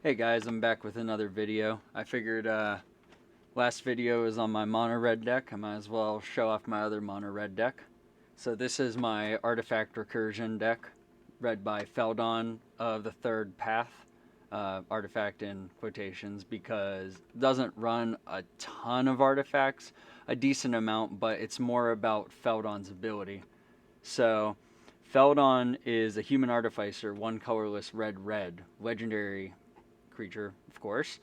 Hey guys, I'm back with another video. I figured last video was on my mono red deck. I might as well show off my other mono red deck. So this is my Artifact Recursion deck, read by Feldon of the Third Path. Artifact in quotations because it doesn't run a ton of artifacts, a decent amount, but it's more about Feldon's ability. So Feldon is a human artificer, one colorless red, legendary creature, of course.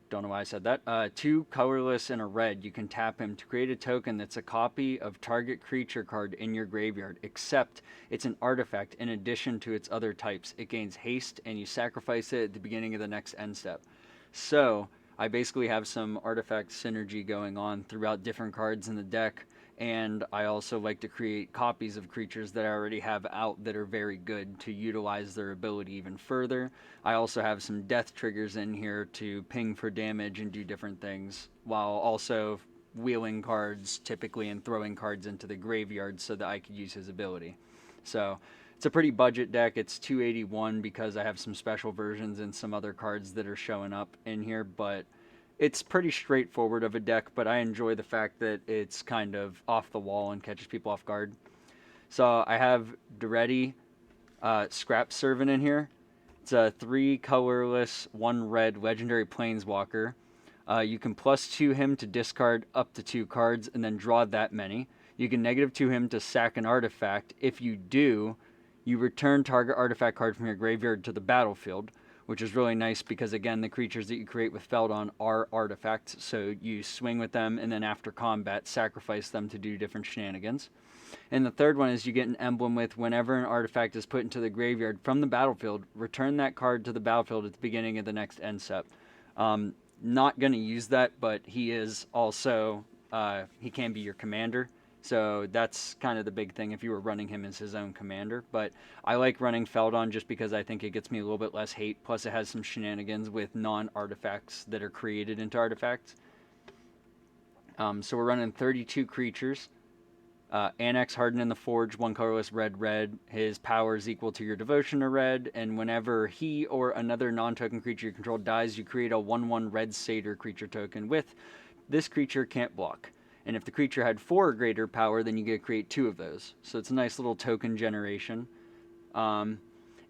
Don't know why I said that. Two colorless and a red. You can tap him to create a token that's a copy of target creature card in your graveyard, except it's an artifact in addition to its other types. It gains haste, and you sacrifice it at the beginning of the next end step. So I basically have some artifact synergy going on throughout different cards in the deck, and I also like to create copies of creatures that I already have out that are very good to utilize their ability even further. I also have some death triggers in here to ping for damage and do different things, while also wheeling cards typically and throwing cards into the graveyard so that I could use his ability. So it's a pretty budget deck. It's 281 because I have some special versions and some other cards that are showing up in here, but it's pretty straightforward of a deck, but I enjoy the fact that it's kind of off the wall and catches people off guard. So I have Duretti Scrap Servant in here. It's a 3 colorless, 1 red legendary planeswalker. You can +2 him to discard up to 2 cards and then draw that many. You can -2 him to sack an artifact. If you do, you return target artifact card from your graveyard to the battlefield, which is really nice because, again, the creatures that you create with Feldon are artifacts, so you swing with them and then after combat sacrifice them to do different shenanigans. And the third one is you get an emblem with whenever an artifact is put into the graveyard from the battlefield, return that card to the battlefield at the beginning of the next end step. Not going to use that, but he is also, he can be your commander. So that's kind of the big thing if you were running him as his own commander. But I like running Feldon just because I think it gets me a little bit less hate. Plus it has some shenanigans with non-artifacts that are created into artifacts. So we're running 32 creatures. Annex Harden in the Forge, 1 colorless red. His power is equal to your devotion to red, and whenever he or another non-token creature you control dies, you create a 1/1 red satyr creature token with this creature can't block. And if the creature had 4 or greater power, then you get to create 2 of those. So it's a nice little token generation.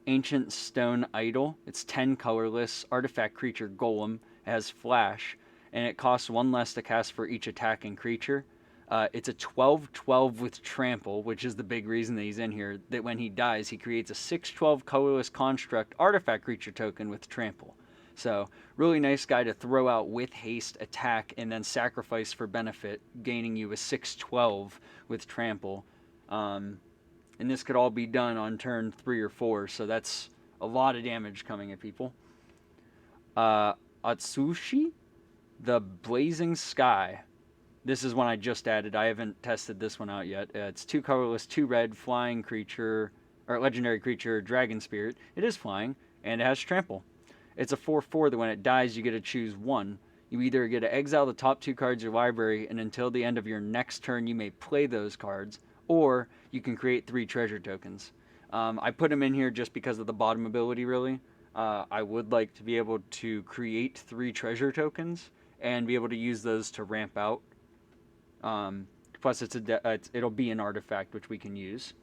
Ancient Stone Idol. It's 10 colorless, artifact creature golem. It has flash, and it costs 1 less to cast for each attacking creature. It's a 12/12 with trample, which is the big reason that he's in here, that when he dies, he creates a 6/12 colorless construct artifact creature token with trample. So, really nice guy to throw out with haste, attack, and then sacrifice for benefit, gaining you a 6/12 with trample. And this could all be done on turn 3 or 4, so that's a lot of damage coming at people. Atsushi, the Blazing Sky. This is one I just added. I haven't tested this one out yet. It's 2 colorless, 2 red, flying creature, or legendary creature, dragon spirit. It is flying, and it has trample. It's a 4/4 that when it dies, you get to choose 1. You either get to exile the top 2 cards of your library, and until the end of your next turn, you may play those cards, or you can create 3 treasure tokens. I put them in here just because of the bottom ability, really. I would like to be able to create 3 treasure tokens and be able to use those to ramp out. Plus, it'll be an artifact which we can use.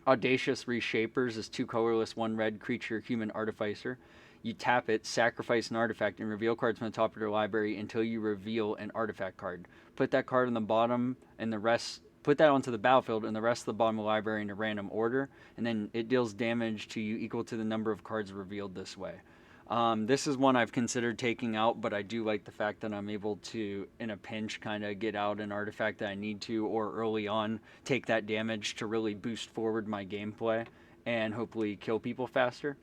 Audacious Reshapers is 2 colorless, 1 red creature, human artificer. You tap it, sacrifice an artifact, and reveal cards from the top of your library until you reveal an artifact card. Put that card on the bottom, and the rest. Put that onto the battlefield, and the rest of the bottom of the library in a random order, and then it deals damage to you equal to the number of cards revealed this way. This is one I've considered taking out, but I do like the fact that I'm able to, in a pinch, kind of get out an artifact that I need to, or early on, take that damage to really boost forward my gameplay and hopefully kill people faster.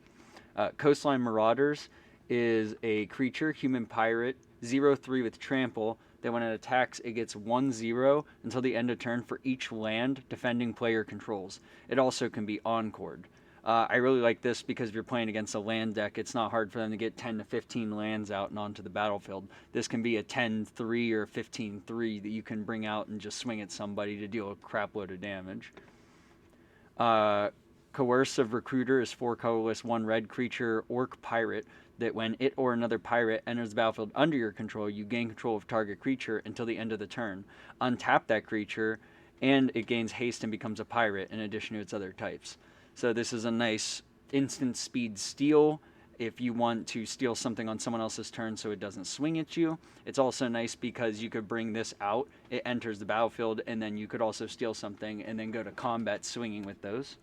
Coastline Marauders is a creature, human pirate, 0/3 with trample, that when it attacks, it gets 1/0 until the end of turn for each land defending player controls. It also can be encored. I really like this because if you're playing against a land deck, it's not hard for them to get 10 to 15 lands out and onto the battlefield. This can be a 10/3 or 15/3 that you can bring out and just swing at somebody to deal a crap load of damage. Coercive Recruiter is 4 colorless, 1 red creature, Orc Pirate, that when it or another pirate enters the battlefield under your control, you gain control of target creature until the end of the turn. Untap that creature, and it gains haste and becomes a pirate in addition to its other types. So this is a nice instant speed steal if you want to steal something on someone else's turn so it doesn't swing at you. It's also nice because you could bring this out, it enters the battlefield, and then you could also steal something and then go to combat swinging with those.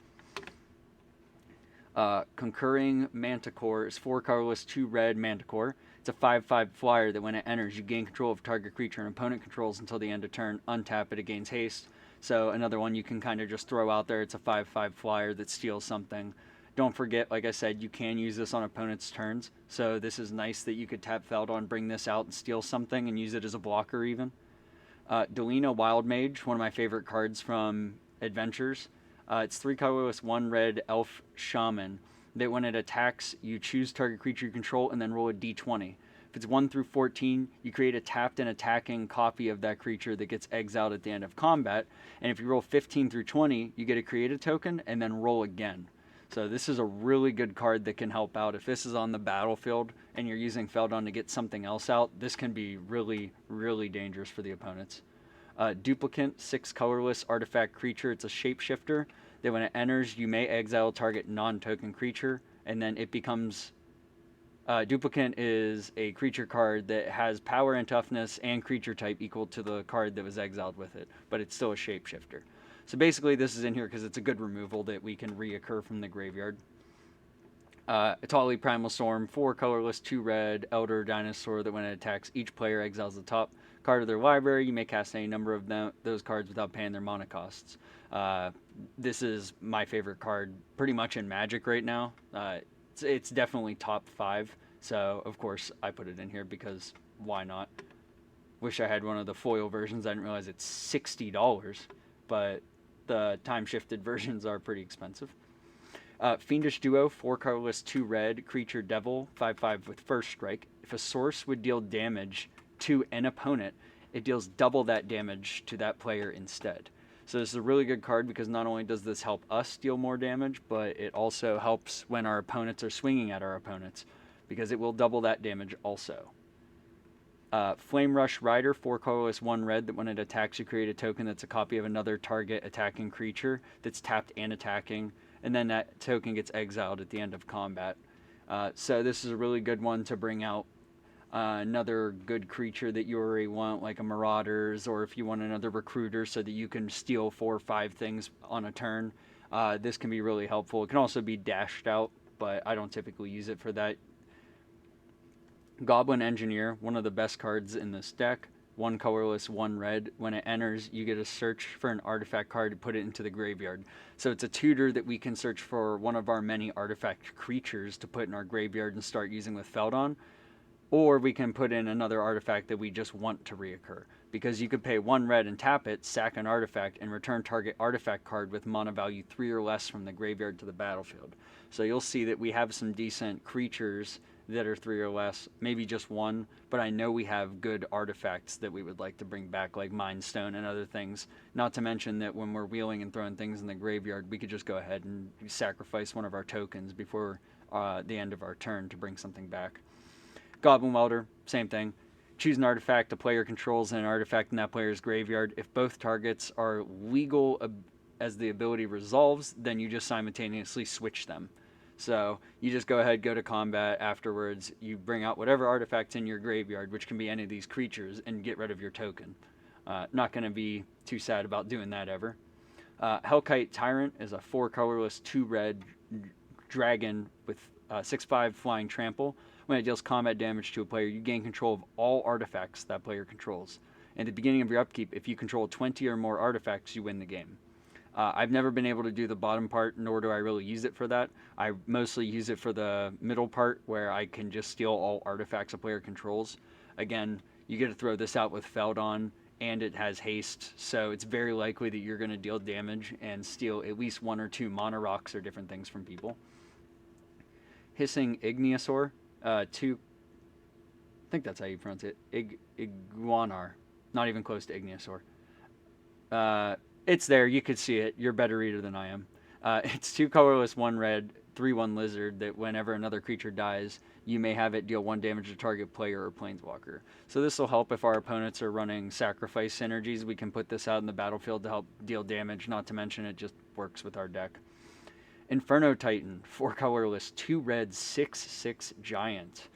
Concurring Manticore is 4 colorless, 2 red Manticore. It's a 5/5 flyer that when it enters, you gain control of target creature and opponent controls until the end of turn. Untap it, it gains haste. So another one you can kind of just throw out there. It's a 5/5 flyer that steals something. Don't forget, like I said, you can use this on opponent's turns. So this is nice that you could tap Feldon, bring this out and steal something and use it as a blocker even. Delina Wild Mage, one of my favorite cards from Adventures. It's 3 colorless, 1 red elf shaman that when it attacks, you choose target creature you control and then roll a d20. If it's 1 through 14, you create a tapped and attacking copy of that creature that gets exiled at the end of combat. And if you roll 15 through 20, you get to create a token and then roll again. So this is a really good card that can help out. If this is on the battlefield and you're using Feldon to get something else out, this can be really, really dangerous for the opponents. Duplicant, 6 colorless artifact creature. It's a shapeshifter that when it enters, you may exile target non-token creature, and then it becomes... Duplicant is a creature card that has power and toughness and creature type equal to the card that was exiled with it, but it's still a shapeshifter. So basically this is in here because it's a good removal that we can reoccur from the graveyard. Atali Primal Storm, 4 colorless, 2 red, Elder Dinosaur that when it attacks, each player exiles the top card of their library. You may cast any number of those cards without paying their mana costs. This is my favorite card pretty much in Magic right now. It's definitely top 5, so of course I put it in here because why not? Wish I had one of the foil versions. I didn't realize it's $60, but the time-shifted versions are pretty expensive. Fiendish Duo, 4 colorless, 2 red, creature devil, 5/5 with first strike. If a source would deal damage to an opponent, it deals double that damage to that player instead. So this is a really good card because not only does this help us deal more damage, but it also helps when our opponents are swinging at our opponents because it will double that damage also. Flame Rush Rider, 4 colorless, 1 red, that when it attacks you create a token that's a copy of another target attacking creature that's tapped and attacking, and then that token gets exiled at the end of combat. So this is a really good one to bring out another good creature that you already want, like a Marauders, or if you want another Recruiter so that you can steal 4 or 5 things on a turn. This can be really helpful. It can also be dashed out, but I don't typically use it for that. Goblin Engineer, one of the best cards in this deck. 1 colorless, 1 red. When it enters, you get to search for an artifact card to put it into the graveyard. So it's a tutor that we can search for one of our many artifact creatures to put in our graveyard and start using with Feldon. Or we can put in another artifact that we just want to reoccur. Because you could pay 1 red and tap it, sack an artifact, and return target artifact card with mana value 3 or less from the graveyard to the battlefield. So you'll see that we have some decent creatures that are 3 or less, maybe just 1, but I know we have good artifacts that we would like to bring back, like Mind Stone and other things. Not to mention that when we're wheeling and throwing things in the graveyard, we could just go ahead and sacrifice one of our tokens before the end of our turn to bring something back. Goblin Welder, same thing. Choose an artifact a player controls and an artifact in that player's graveyard. If both targets are legal as the ability resolves, then you just simultaneously switch them. So you just go ahead, go to combat afterwards, you bring out whatever artifact's in your graveyard, which can be any of these creatures, and get rid of your token. Not going to be too sad about doing that ever. Hellkite Tyrant is a 4 colorless, 2 red dragon with 6/5 flying trample. When it deals combat damage to a player, you gain control of all artifacts that player controls. At the beginning of your upkeep, if you control 20 or more artifacts, you win the game. I've never been able to do the bottom part, nor do I really use it for that. I mostly use it for the middle part, where I can just steal all artifacts a player controls. Again, you get to throw this out with Feldon, and it has haste, so it's very likely that you're going to deal damage and steal at least 1 or 2 mana rocks or different things from people. Hissing Igniosaur, 2... I think that's how you pronounce it. Iguanar. Not even close to Igniosaur. It's there. You could see it. You're a better reader than I am. It's 2 colorless, 1 red, 3/1 lizard that whenever another creature dies, you may have it deal 1 damage to target player or planeswalker. So this will help if our opponents are running sacrifice synergies. We can put this out in the battlefield to help deal damage, not to mention it just works with our deck. Inferno Titan, 4 colorless, 2 red, 6/6 giant.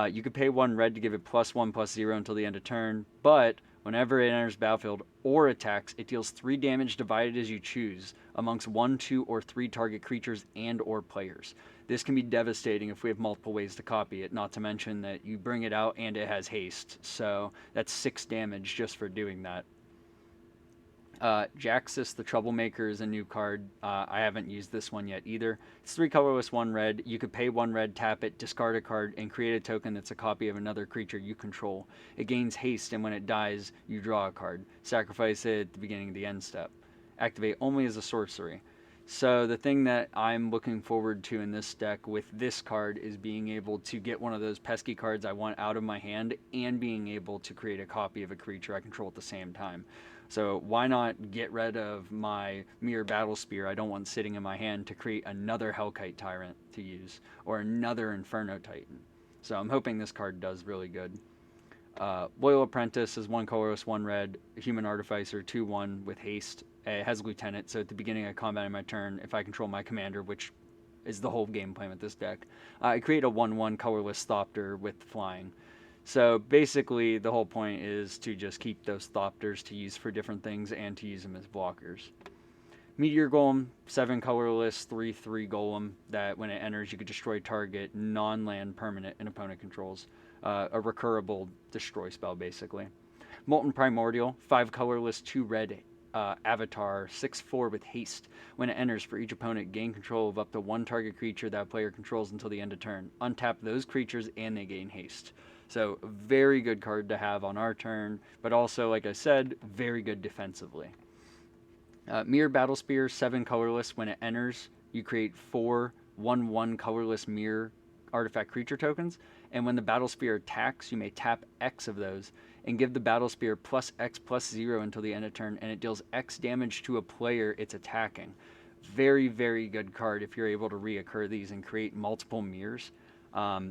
You could pay 1 red to give it +1/+0 until the end of turn, but whenever it enters battlefield or attacks, it deals 3 damage divided as you choose amongst 1, 2, or 3 target creatures and or players. This can be devastating if we have multiple ways to copy it, not to mention that you bring it out and it has haste, so that's 6 damage just for doing that. Jaxus the Troublemaker is a new card. I haven't used this one yet either. It's 3 colorless, 1 red. You could pay 1 red, tap it, discard a card, and create a token that's a copy of another creature you control. It gains haste, and when it dies, you draw a card. Sacrifice it at the beginning of the end step. Activate only as a sorcery. So the thing that I'm looking forward to in this deck with this card is being able to get one of those pesky cards I want out of my hand and being able to create a copy of a creature I control at the same time. So why not get rid of my Mirror Battle Spear I don't want sitting in my hand to create another Hellkite Tyrant to use, or another Inferno Titan. So I'm hoping this card does really good. Loyal Apprentice is 1 colorless, 1 red, Human Artificer, 2/1 with haste. It has Lieutenant, so at the beginning of combat in my turn, if I control my commander, which is the whole game plan with this deck, I create a 1/1 colorless Thopter with flying. So basically, the whole point is to just keep those Thopters to use for different things and to use them as blockers. Meteor Golem, 7 colorless, 3/3 golem that when it enters, you could destroy target non-land permanent an opponent controls. A recurable destroy spell, basically. Molten Primordial, 5 colorless, 2 red avatar, 6/4 with haste. When it enters, for each opponent, gain control of up to 1 target creature that player controls until the end of turn. Untap those creatures and they gain haste. So very good card to have on our turn, but also, like I said, very good defensively. Mirror Battle Spear, 7 colorless. When it enters, you create 4 1/1 colorless mirror artifact creature tokens, and when the Battle Spear attacks, you may tap X of those and give the Battle Spear +X+0 until the end of turn, and it deals X damage to a player it's attacking. Very, very good card if you're able to reoccur these and create multiple mirrors.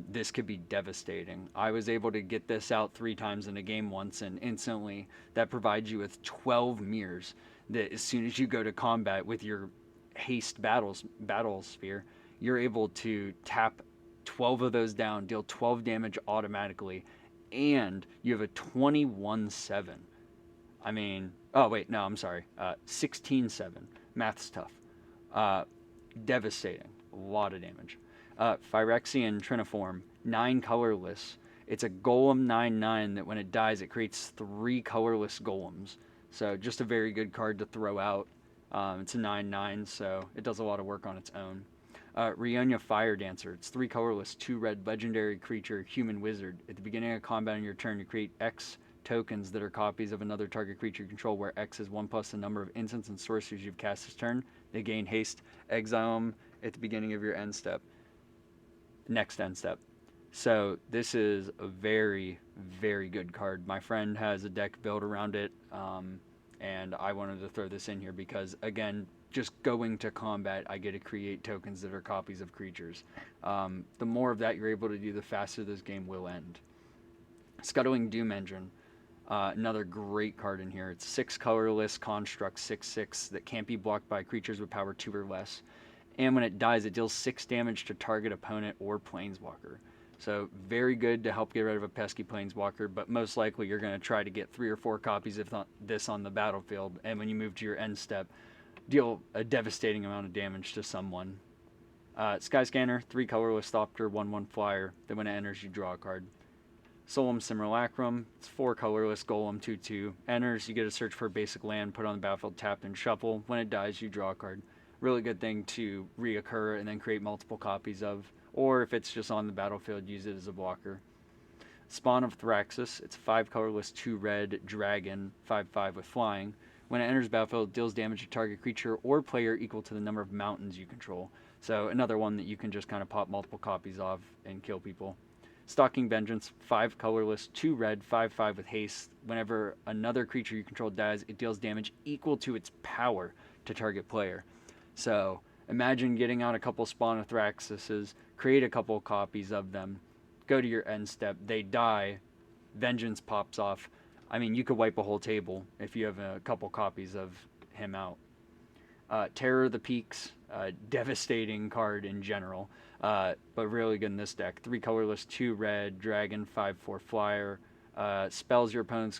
This could be devastating. I was able to get this out 3 times in a game once, and instantly that provides you with 12 mirrors that as soon as you go to combat with your haste battle sphere, you're able to tap 12 of those down, deal 12 damage automatically, and you have a 21/7. I mean, oh wait, no, I'm sorry, 16/7. Math's tough. Devastating. A lot of damage. Phyrexian Triniform, 9 colorless. It's a golem 9/9 that when it dies, it creates 3 colorless golems. So just a very good card to throw out. It's a 9/9, so it does a lot of work on its own. Rionia Fire Dancer. It's 3 colorless, 2 red, legendary creature, human wizard. At the beginning of combat on your turn, you create X tokens that are copies of another target creature you control, where X is 1 plus the number of instants and sorceries you've cast this turn. They gain haste. Exile them at the beginning of your end step. Next end step. So this is a very, very good card. My friend has a deck built around it, and I wanted to throw this in here because, again, just going to combat, I get to create tokens that are copies of creatures. The more of that you're able to do, the faster this game will end. Scuttling Doom Engine, another great card in here. It's 6 colorless construct, 6/6 that can't be blocked by creatures with power 2 or less. And when it dies, it deals 6 damage to target opponent or planeswalker. So very good to help get rid of a pesky planeswalker, but most likely you're going to try to get 3 or 4 copies of this on the battlefield, and when you move to your end step, deal a devastating amount of damage to someone. Skyscanner, 3 colorless Thopter, 1/1 flyer, then when it enters, you draw a card. Solemn Simulacrum, it's 4 colorless golem, 2/2. Enters, you get to search for a basic land, put on the battlefield, tap, and shuffle. When it dies, you draw a card. Really good thing to reoccur and then create multiple copies of, or if it's just on the battlefield, use it as a blocker. Spawn of Thraxus, it's 5 colorless, 2 red, dragon, 5/5 with flying. When it enters battlefield, it deals damage to target creature or player equal to the number of mountains you control. So another one that you can just kind of pop multiple copies of and kill people. Stalking Vengeance, 5 colorless, 2 red, 5/5 with haste. Whenever another creature you control dies, it deals damage equal to its power to target player. So imagine getting out a couple Spawnothraxuses, create a couple copies of them, go to your end step, they die, Vengeance pops off. I mean, you could wipe a whole table if you have a couple copies of him out. Terror of the Peaks, devastating card in general, but really good in this deck. 3 colorless, 2 red, dragon, 5/4 flyer. Spells your opponent's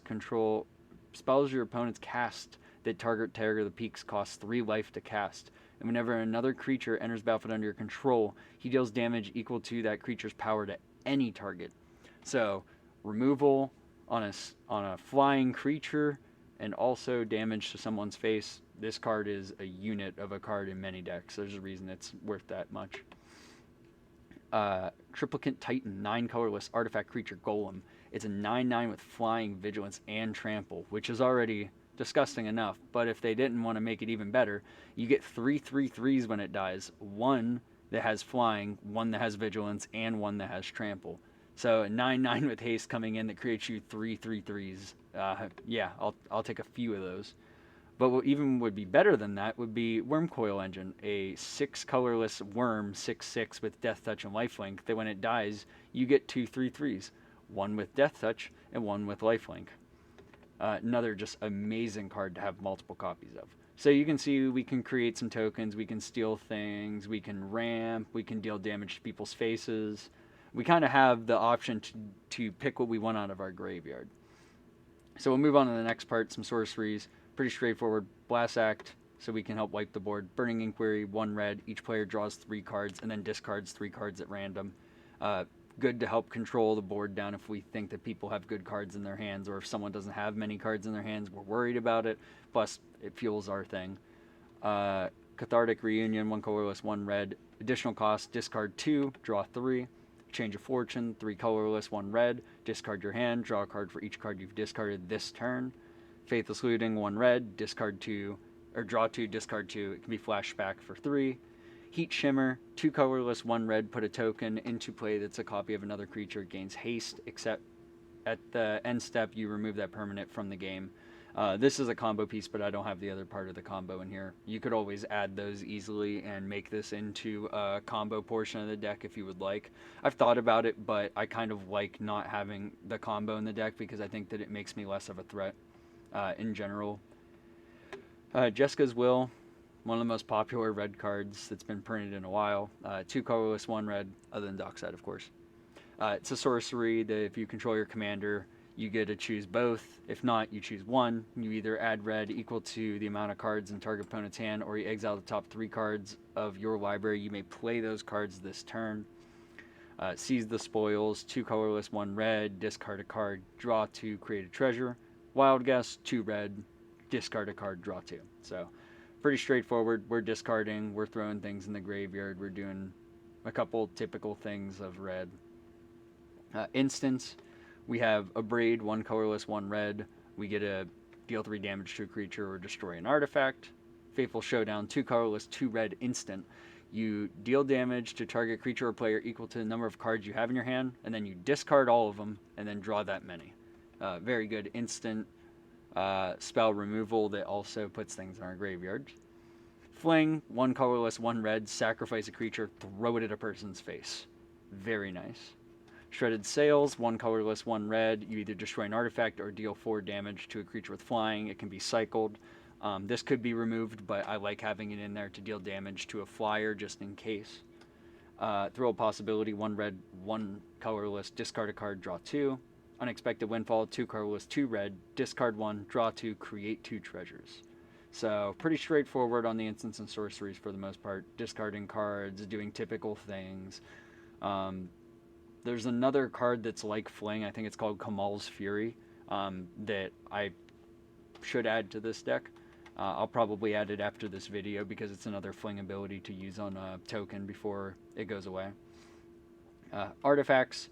cast that target Terror of the Peaks costs 3 life to cast. And whenever another creature enters battlefield under your control, he deals damage equal to that creature's power to any target. So removal on a flying creature, and also damage to someone's face. This card is a unit of a card in many decks. There's a reason it's worth that much. Triplicate Titan, 9 colorless artifact creature golem. It's a 9/9 with flying, vigilance, and trample, which is already disgusting enough. But if they didn't want to make it even better, you get 3 3/3s when it dies. 1 that has flying, 1 that has vigilance, and 1 that has trample. So a 9/9 with haste coming in that creates you 3 3/3s. Yeah, I'll take a few of those. But what even would be better than that would be Wormcoil Engine, a 6 colorless worm, 6/6 with Death Touch and Lifelink, that when it dies, you get 2 3/3s, 1 with Death Touch and 1 with Lifelink. Another just amazing card to have multiple copies of. So you can see we can create some tokens, we can steal things, we can ramp, we can deal damage to people's faces. We kind of have the option to pick what we want out of our graveyard. So we'll move on to the next part, some sorceries. Pretty straightforward. Blast Act, so we can help wipe the board. Burning Inquiry, 1 red. Each player draws 3 cards and then discards 3 cards at random. Good to help control the board down if we think that people have good cards in their hands, or if someone doesn't have many cards in their hands, we're worried about it. Plus, it fuels our thing. Cathartic Reunion, 1 colorless, 1 red. Additional cost, discard 2, draw 3. Change of Fortune, 3 colorless, 1 red. Discard your hand, draw a card for each card you've discarded this turn. Faithless Looting, 1 red, discard 2, or draw 2, discard 2. It can be flashed back for 3. Heat Shimmer, 2 colorless, 1 red, put a token into play that's a copy of another creature, gains haste, except at the end step you remove that permanent from the game. This is a combo piece, but I don't have the other part of the combo in here. You could always add those easily and make this into a combo portion of the deck if you would like. I've thought about it, but I kind of like not having the combo in the deck because I think that it makes me less of a threat in general. Jessica's Will, one of the most popular red cards that's been printed in a while. 2 colorless, 1 red, other than Dockside, of course. It's a sorcery that if you control your commander, you get to choose both. If not, you choose 1. You either add red equal to the amount of cards in target opponent's hand, or you exile the top 3 cards of your library. You may play those cards this turn. Seize the Spoils, 2 colorless, 1 red, discard a card, draw 2, create a treasure. Wild Guess, 2 red, discard a card, draw 2. So pretty straightforward. We're discarding, we're throwing things in the graveyard, we're doing a couple typical things of red. Instance, we have a Braid, 1 colorless, 1 red. We get a deal 3 damage to a creature or destroy an artifact. Faithful Showdown, 2 colorless, 2 red instant. You deal damage to target creature or player equal to the number of cards you have in your hand, and then you discard all of them and then draw that many. Very good instant spell removal that also puts things in our graveyard. Fling, 1 colorless, 1 red, sacrifice a creature, throw it at a person's face. Very nice. Shredded Sails, 1 colorless, 1 red. You either destroy an artifact or deal 4 damage to a creature with flying. It can be cycled. This could be removed, but I like having it in there to deal damage to a flyer just in case. Throw a Possibility, 1 red, 1 colorless, discard a card, draw 2. Unexpected Windfall, 2 colorless, 2 red, discard 1, draw 2, create 2 treasures. So pretty straightforward on the instants and sorceries for the most part. Discarding cards, doing typical things. There's another card that's like Fling, I think it's called Kamal's Fury, that I should add to this deck. I'll probably add it after this video because it's another Fling ability to use on a token before it goes away. Artifacts,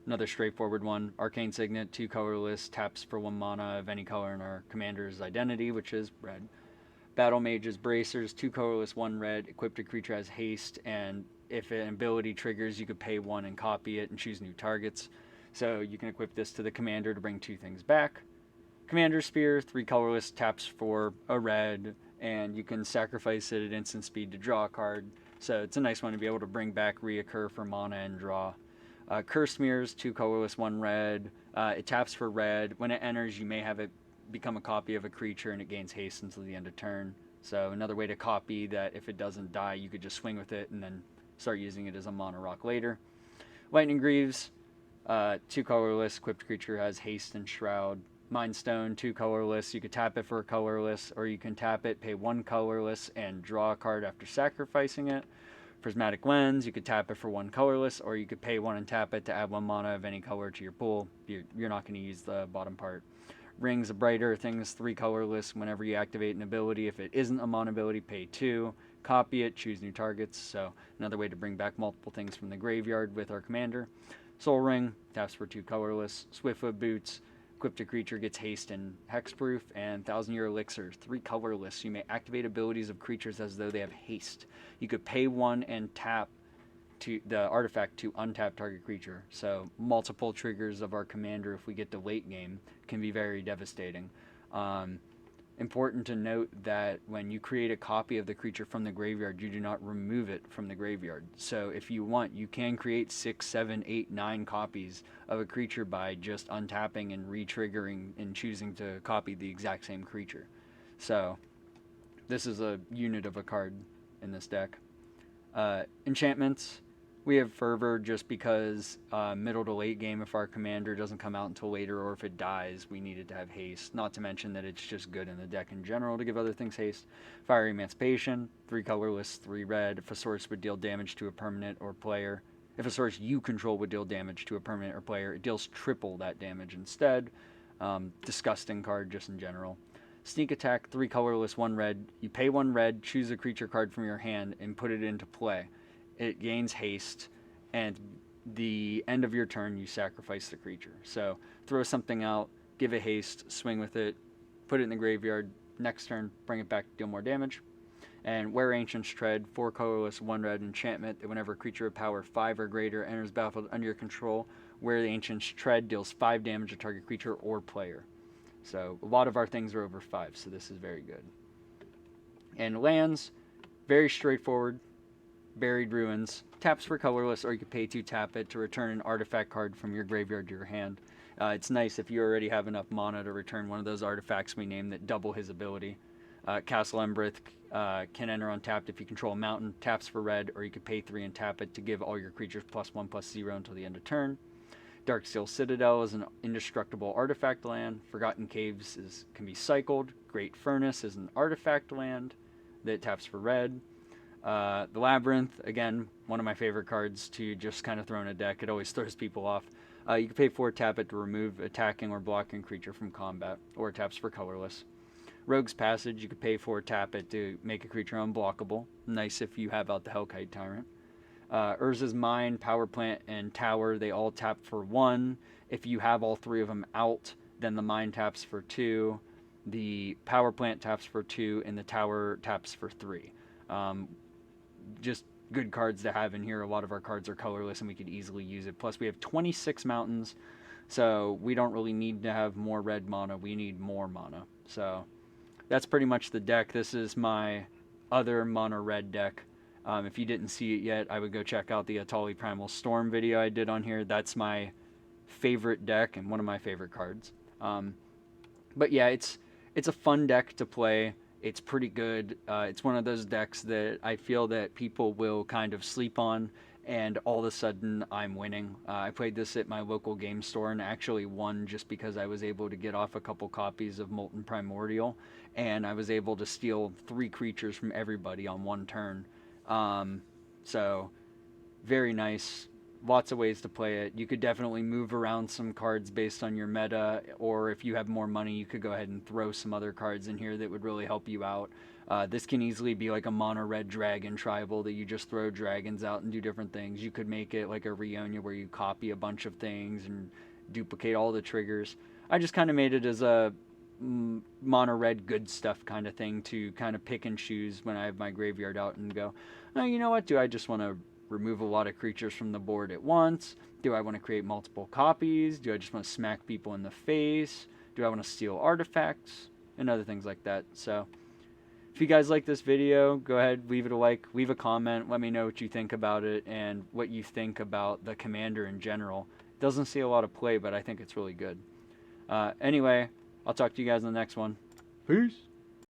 another straightforward one. Arcane Signet, 2 colorless, taps for 1 mana of any color in our commander's identity, which is red. Battle Mage's Bracers, 2 colorless, 1 red, equipped a creature has haste, and if an ability triggers, you could pay 1 and copy it and choose new targets. So you can equip this to the commander to bring 2 things back. Commander's Spear, 3 colorless, taps for a red, and you can sacrifice it at instant speed to draw a card. So it's a nice one to be able to bring back, reoccur for mana, and draw. Curse Mirrors, 2 colorless, 1 red. It taps for red. When it enters, you may have it become a copy of a creature, and it gains haste until the end of turn. So another way to copy that, if it doesn't die, you could just swing with it and then start using it as a mono rock later. Lightning Greaves, 2 colorless, equipped creature, has haste and shroud. Mind Stone, 2 colorless, you could tap it for a colorless, or you can tap it, pay 1 colorless, and draw a card after sacrificing it. Prismatic Lens, you could tap it for 1 colorless, or you could pay 1 and tap it to add 1 mana of any color to your pool. You're not going to use the bottom part. Rings of Brighter Things, 3 colorless. Whenever you activate an ability, if it isn't a mono ability, pay 2. Copy it, choose new targets. So another way to bring back multiple things from the graveyard with our commander. Soul Ring, taps for 2 colorless. Swiftfoot Boots, equipped a creature, gets haste and hexproof. And 1,000-Year Elixir, 3 colorless. You may activate abilities of creatures as though they have haste. You could pay 1 and tap to the artifact to untap target creature. So multiple triggers of our commander, if we get to late game, can be very devastating. Important to note that when you create a copy of the creature from the graveyard, you do not remove it from the graveyard. So if you want, you can create 6, 7, 8, 9 copies of a creature by just untapping and re-triggering and choosing to copy the exact same creature. So this is a unit of a card in this deck. Enchantments, we have Fervor just because middle to late game, if our commander doesn't come out until later, or if it dies, we needed to have haste. Not to mention that it's just good in the deck in general to give other things haste. Fiery Emancipation, 3 colorless, 3 red. If a source would deal damage to a permanent or player, if a source you control would deal damage to a permanent or player, it deals triple that damage instead. Disgusting card just in general. Sneak Attack, 3 colorless, 1 red. You pay 1 red, choose a creature card from your hand, and put it into play. It gains haste, and the end of your turn, you sacrifice the creature. So throw something out, give it haste, swing with it, put it in the graveyard. Next turn, bring it back, deal more damage. And Wear Ancient's Tread, 4 colorless, 1 red enchantment, that whenever a creature of power 5 or greater enters battlefield under your control, Wear the Ancient's Tread deals 5 damage to target creature or player. So a lot of our things are over 5, so this is very good. And lands, very straightforward. Buried Ruins, taps for colorless, or you could pay 2, tap it to return an artifact card from your graveyard to your hand. It's nice if you already have enough mana to return one of those artifacts we named that double his ability. Castle Embrith can enter untapped if you control a mountain, taps for red, or you could pay 3 and tap it to give all your creatures +1/+0 until the end of turn. Darksteel Citadel is an indestructible artifact land. Forgotten Caves can be cycled. Great Furnace is an artifact land that taps for red. The Labyrinth, again, one of my favorite cards to just kind of throw in a deck. It always throws people off. You can pay 4, tap it to remove attacking or blocking creature from combat, or it taps for colorless. Rogue's Passage, you could pay 4, tap it to make a creature unblockable. Nice if you have out the Hellkite Tyrant. Urza's Mine, Power Plant, and Tower, they all tap for 1. If you have all 3 of them out, then the Mine taps for 2, the Power Plant taps for 2, and the Tower taps for 3. Just good cards to have in here. A lot of our cards are colorless and we could easily use it. Plus we have 26 mountains, so we don't really need to have more red mana. We need more mana. So that's pretty much the deck. This is my other mono red deck. If you didn't see it yet, I would go check out the Atali Primal Storm video I did on here. That's my favorite deck and one of my favorite cards. But yeah, it's a fun deck to play. It's pretty good. It's one of those decks that I feel that people will kind of sleep on, and all of a sudden I'm winning. I played this at my local game store and actually won just because I was able to get off a couple copies of Molten Primordial, and I was able to steal 3 creatures from everybody on one turn. So very nice. Lots of ways to play it. You could definitely move around some cards based on your meta, or if you have more money, you could go ahead and throw some other cards in here that would really help you out. This can easily be like a mono red dragon tribal that you just throw dragons out and do different things. You could make it like a Rionia where you copy a bunch of things and duplicate all the triggers. I just kind of made it as a mono red good stuff kind of thing to kind of pick and choose when I have my graveyard out and go, oh, you know what, do I just want to remove a lot of creatures from the board at once? Do I want to create multiple copies? Do I just want to smack people in the face? Do I want to steal artifacts? And other things like that. So if If you guys like this video, go ahead, leave it a like, leave a comment, let me know what you think about it and what you think about the commander in general. It doesn't see a lot of play, but I think it's really good. Anyway, I'll talk to you guys in the next one. Peace!